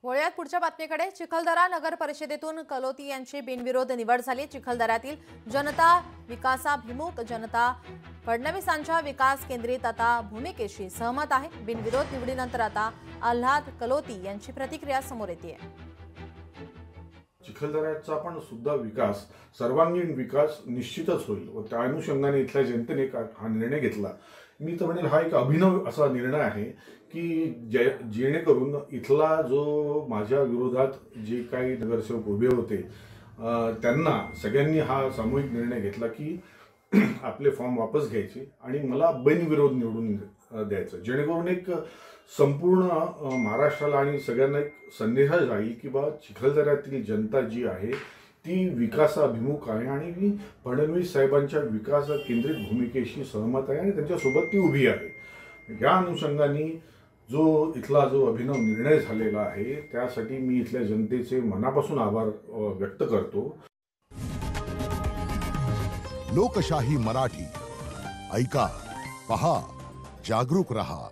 वळूयात पुढच्या बातमीकडे। चिखलदरा नगर परिषदेतून कलोती यांची बिनविरोध निवड झाली। चिखलदऱ्यातील जनता विकासाभिमुख जनता फडणवीसांच्या विकास केंद्रित आता भूमिकेशी सहमत आहे। बिनविरोध निवडीनंतर आता आल्हाद कलोती यांची प्रतिक्रिया समोर येते। चिखलदऱ्याचा पण सुद्धा विकास सर्वांगीण विकास निश्चितच होईल व त्या अनुषंगाने इथल्या जनतेने हा निर्णय घेतला। मी तर म्हणेल हा एक अभिनव असा निर्णय आहे की जेणेकरून इथला जो माझ्या विरोधात जे काही नगरसेवक उभे होते त्यांना सगळ्यांनी हा सामूहिक निर्णय घेतला की आपले फॉर्म वापस घ्यायचे आणि मला बिनविरोध निवडून द्यायचं, जेणेकरून एक संपूर्ण महाराष्ट्राला आणि सगळ्यांना एक संदेश जाईल की बा चिखलदऱ्यातील जनता जी आहे ती विकासाभिमुख आहे आणि फडणवीस साहेबांच्या विकास केंद्रित भूमिकेशी सहमत आहे आणि त्यांच्यासोबत ती उभी आहे। या अनुषंगाने इथला जो अभिनव निर्णय झालेला आहे त्यासाठी मी इथल्या जनतेचे मनापासून आभार व्यक्त करतो। लोकशाही मराठी ऐका, पहा, जागरूक रहा।